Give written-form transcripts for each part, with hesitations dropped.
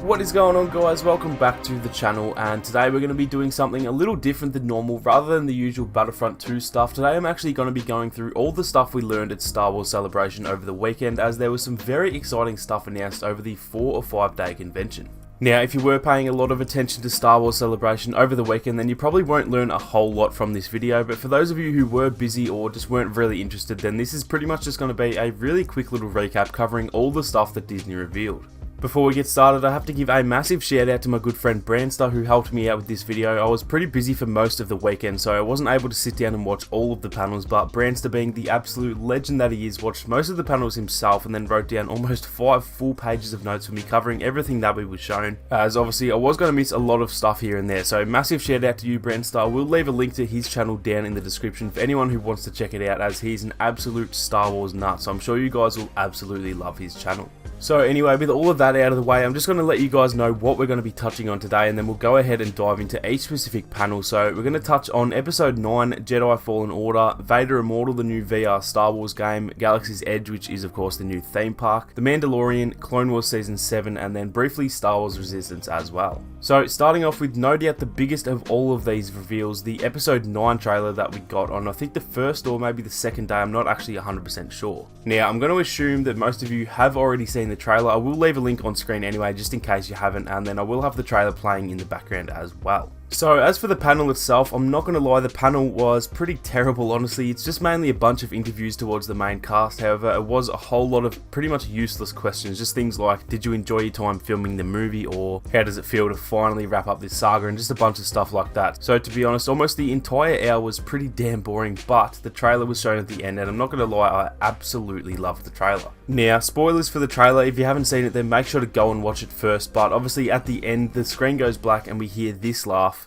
What is going on, guys? Welcome back to the channel, and today we're going to be doing something a little different than normal. Rather than the usual Battlefront 2 stuff, today I'm actually going to be going through all the stuff we learned at Star Wars Celebration over the weekend, as there was some very exciting stuff announced over the 4 or 5 day convention. Now, if you were paying a lot of attention to Star Wars Celebration over the weekend, then you probably won't learn a whole lot from this video, but for those of you who were busy or just weren't really interested, then this is pretty much just going to be a really quick little recap covering all the stuff that Disney revealed. Before we get started, I have to give a massive shout out to my good friend Branster, who helped me out with this video. I was pretty busy for most of the weekend, so I wasn't able to sit down and watch all of the panels, but Branster, being the absolute legend that he is, watched most of the panels himself and then wrote down almost 5 full pages of notes for me covering everything that we were shown, as obviously I was going to miss a lot of stuff here and there. So massive shout out to you, Branster. We'll leave a link to his channel down in the description for anyone who wants to check it out, as he's an absolute Star Wars nut, so I'm sure you guys will absolutely love his channel. So anyway, with all of that out of the way, I'm just going to let you guys know what we're going to be touching on today, and then we'll go ahead and dive into each specific panel. So we're going to touch on Episode 9, Jedi Fallen Order, Vader Immortal, the new VR Star Wars game, Galaxy's Edge, which is of course the new theme park, The Mandalorian, Clone Wars Season 7, and then briefly Star Wars Resistance as well. So starting off with no doubt the biggest of all of these reveals, the Episode 9 trailer that we got on I think the first or maybe the second day, I'm not actually 100% sure. Now I'm going to assume that most of you have already seen the trailer. I will leave a link on screen anyway, just in case you haven't, and then I will have the trailer playing in the background as well. So as for the panel itself, I'm not going to lie, the panel was pretty terrible, honestly. It's just mainly a bunch of interviews towards the main cast. However, it was a whole lot of pretty much useless questions, just things like, did you enjoy your time filming the movie, or how does it feel to finally wrap up this saga, and just a bunch of stuff like that. So to be honest, almost the entire hour was pretty damn boring, but the trailer was shown at the end, and I'm not going to lie, I absolutely loved the trailer. Now, spoilers for the trailer, if you haven't seen it, then make sure to go and watch it first, but obviously at the end, the screen goes black and we hear this laugh.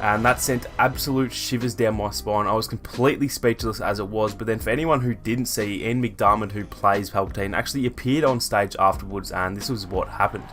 And that sent absolute shivers down my spine. I was completely speechless as it was, but then for anyone who didn't see, Ian McDiarmid, who plays Palpatine, actually appeared on stage afterwards, and this was what happened.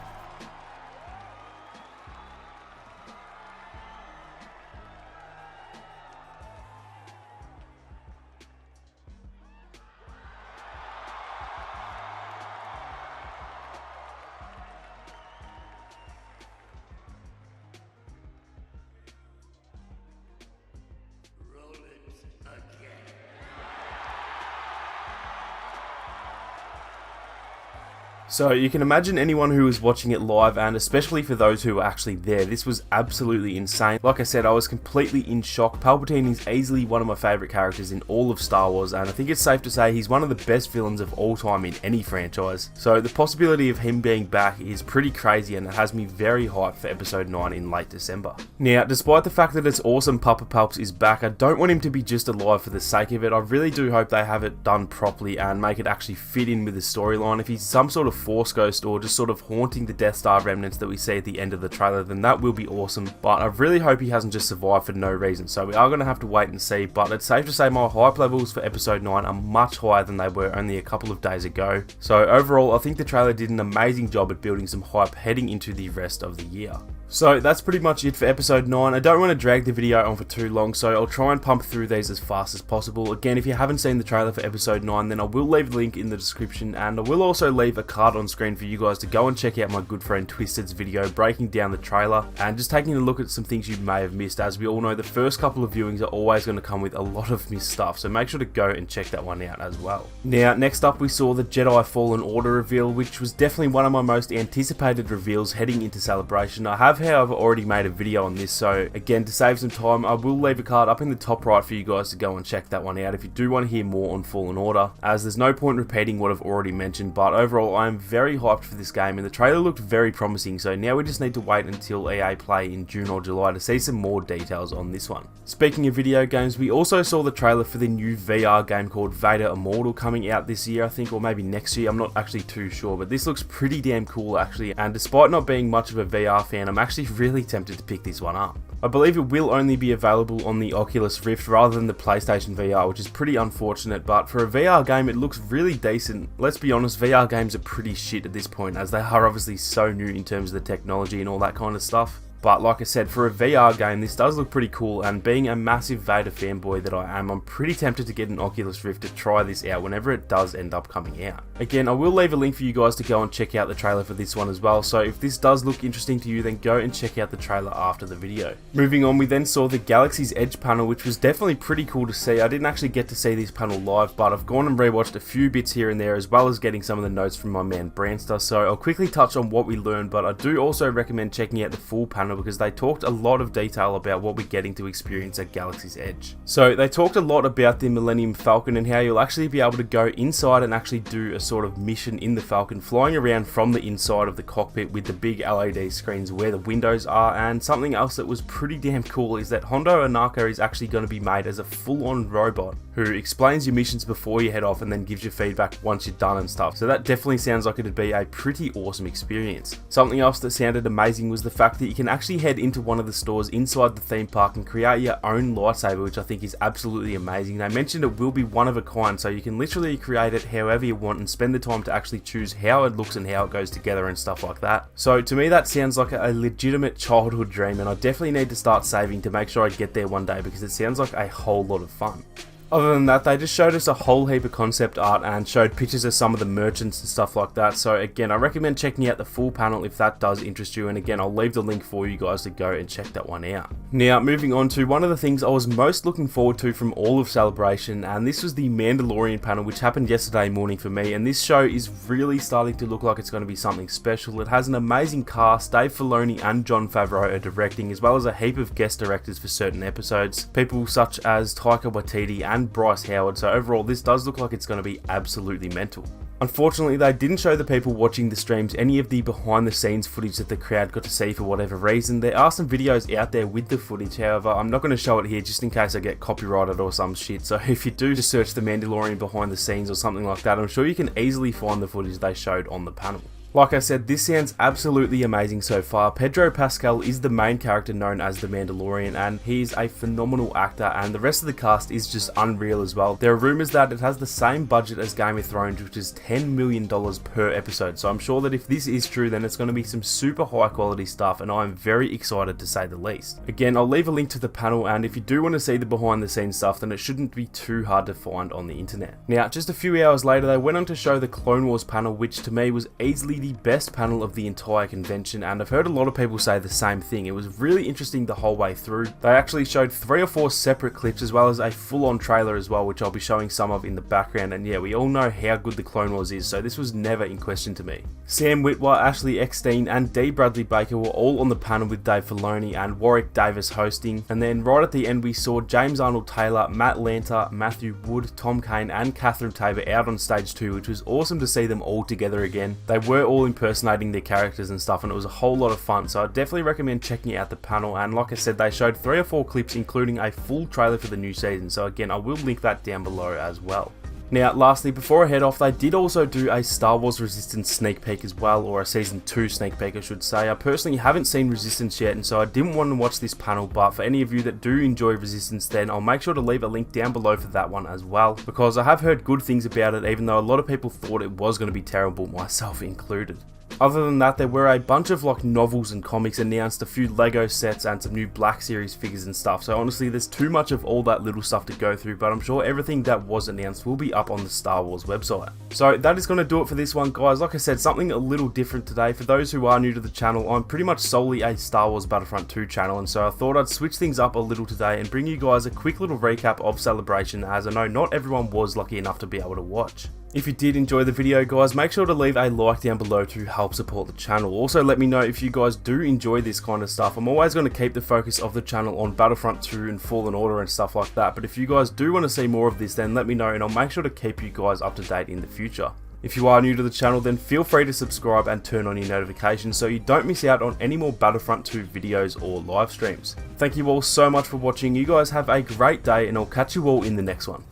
So you can imagine anyone who was watching it live, and especially for those who were actually there, this was absolutely insane. Like I said, I was completely in shock. Palpatine is easily one of my favourite characters in all of Star Wars, and I think it's safe to say he's one of the best villains of all time in any franchise. So the possibility of him being back is pretty crazy, and it has me very hyped for Episode 9 in late December. Now, despite the fact that it's awesome Papa Palps is back, I don't want him to be just alive for the sake of it. I really do hope they have it done properly and make it actually fit in with the storyline. If he's some sort of Force Ghost or just sort of haunting the Death Star remnants that we see at the end of the trailer, then that will be awesome, but I really hope he hasn't just survived for no reason, so we are going to have to wait and see. But it's safe to say my hype levels for Episode 9 are much higher than they were only a couple of days ago. So overall, I think the trailer did an amazing job at building some hype heading into the rest of the year. So that's pretty much it for Episode 9. I don't want to drag the video on for too long, so I'll try and pump through these as fast as possible. Again, if you haven't seen the trailer for Episode 9, then I will leave a link in the description, and I will also leave a card on screen for you guys to go and check out my good friend Twisted's video breaking down the trailer and just taking a look at some things you may have missed. As we all know, the first couple of viewings are always going to come with a lot of missed stuff, so make sure to go and check that one out as well. Now, next up we saw the Jedi Fallen Order reveal, which was definitely one of my most anticipated reveals heading into Celebration. I have, however, already made a video on this, so again, to save some time, I will leave a card up in the top right for you guys to go and check that one out if you do want to hear more on Fallen Order, as there's no point repeating what I've already mentioned. But overall, I am very hyped for this game, and the trailer looked very promising, so now we just need to wait until EA Play in June or July to see some more details on this one. Speaking of video games, we also saw the trailer for the new VR game called Vader Immortal coming out this year, I think, or maybe next year, I'm not actually too sure, but this looks pretty damn cool actually, and despite not being much of a VR fan, I'm actually really tempted to pick this one up. I believe it will only be available on the Oculus Rift rather than the PlayStation VR, which is pretty unfortunate, but for a VR game it looks really decent. Let's be honest, VR games are pretty shit at this point, as they are obviously so new in terms of the technology and all that kind of stuff. But like I said, for a VR game, this does look pretty cool, and being a massive Vader fanboy that I am, I'm pretty tempted to get an Oculus Rift to try this out whenever it does end up coming out. Again, I will leave a link for you guys to go and check out the trailer for this one as well, so if this does look interesting to you, then go and check out the trailer after the video. Moving on, we then saw the Galaxy's Edge panel, which was definitely pretty cool to see. I didn't actually get to see this panel live, but I've gone and rewatched a few bits here and there, as well as getting some of the notes from my man Branster, so I'll quickly touch on what we learned, but I do also recommend checking out the full panel because they talked a lot of detail about what we're getting to experience at Galaxy's Edge. So they talked a lot about the Millennium Falcon and how you'll actually be able to go inside and actually do a sort of mission in the Falcon, flying around from the inside of the cockpit with the big LED screens where the windows are. And something else that was pretty damn cool is that Hondo Ohnaka is actually going to be made as a full-on robot who explains your missions before you head off and then gives you feedback once you're done and stuff. So that definitely sounds like it'd be a pretty awesome experience. Something else that sounded amazing was the fact that you can actually head into one of the stores inside the theme park and create your own lightsaber, which I think is absolutely amazing. They mentioned it will be one of a kind, so you can literally create it however you want and spend the time to actually choose how it looks and how it goes together and stuff like that. So to me that sounds like a legitimate childhood dream, and I definitely need to start saving to make sure I get there one day because it sounds like a whole lot of fun. Other than that, they just showed us a whole heap of concept art and showed pictures of some of the merchants and stuff like that. So again, I recommend checking out the full panel if that does interest you. And again, I'll leave the link for you guys to go and check that one out. Now, moving on to one of the things I was most looking forward to from all of Celebration, and this was the Mandalorian panel, which happened yesterday morning for me. And this show is really starting to look like it's going to be something special. It has an amazing cast. Dave Filoni and Jon Favreau are directing, as well as a heap of guest directors for certain episodes. People such as Taika Waititi and Bryce Howard, so overall this does look like it's going to be absolutely mental. Unfortunately, they didn't show the people watching the streams any of the behind the scenes footage that the crowd got to see for whatever reason. There are some videos out there with the footage, however, I'm not going to show it here just in case I get copyrighted or some shit, so if you do just search the Mandalorian behind the scenes or something like that, I'm sure you can easily find the footage they showed on the panel. Like I said, this sounds absolutely amazing so far. Pedro Pascal is the main character known as the Mandalorian, and he's a phenomenal actor, and the rest of the cast is just unreal as well. There are rumours that it has the same budget as Game of Thrones, which is $10 million per episode, so I'm sure that if this is true, then it's going to be some super high quality stuff, and I'm very excited to say the least. Again, I'll leave a link to the panel, and if you do want to see the behind the scenes stuff, then it shouldn't be too hard to find on the internet. Now, just a few hours later, they went on to show the Clone Wars panel, which to me was easily the best panel of the entire convention, and I've heard a lot of people say the same thing. It was really interesting the whole way through. They actually showed 3 or 4 separate clips as well as a full-on trailer as well, which I'll be showing some of in the background, and yeah, we all know how good the Clone Wars is, so this was never in question to me. Sam Witwer, Ashley Eckstein and Dee Bradley Baker were all on the panel with Dave Filoni and Warwick Davis hosting, and then right at the end we saw James Arnold Taylor, Matt Lanter, Matthew Wood, Tom Kane and Catherine Tabor out on stage too, which was awesome to see them all together again. They were all impersonating their characters and stuff, and it was a whole lot of fun, so I definitely recommend checking out the panel. And like I said, they showed 3 or 4 clips including a full trailer for the new season, so again I will link that down below as well. Now lastly, before I head off, they did also do a Star Wars Resistance sneak peek as well, or a Season 2 sneak peek I should say. I personally haven't seen Resistance yet, and so I didn't want to watch this panel, but for any of you that do enjoy Resistance, then I'll make sure to leave a link down below for that one as well, because I have heard good things about it, even though a lot of people thought it was going to be terrible, myself included. Other than that, there were a bunch of like novels and comics announced, a few Lego sets and some new Black Series figures and stuff, so honestly there's too much of all that little stuff to go through, but I'm sure everything that was announced will be up on the Star Wars website. So that is going to do it for this one, guys. Like I said, something a little different today. For those who are new to the channel, I'm pretty much solely a Star Wars Battlefront 2 channel, and so I thought I'd switch things up a little today and bring you guys a quick little recap of Celebration, as I know not everyone was lucky enough to be able to watch. If you did enjoy the video, guys, make sure to leave a like down below to help support the channel. Also, let me know if you guys do enjoy this kind of stuff. I'm always going to keep the focus of the channel on Battlefront 2 and Fallen Order and stuff like that, but if you guys do want to see more of this, then let me know and I'll make sure to keep you guys up to date in the future. If you are new to the channel, then feel free to subscribe and turn on your notifications so you don't miss out on any more Battlefront 2 videos or live streams. Thank you all so much for watching. You guys have a great day, and I'll catch you all in the next one.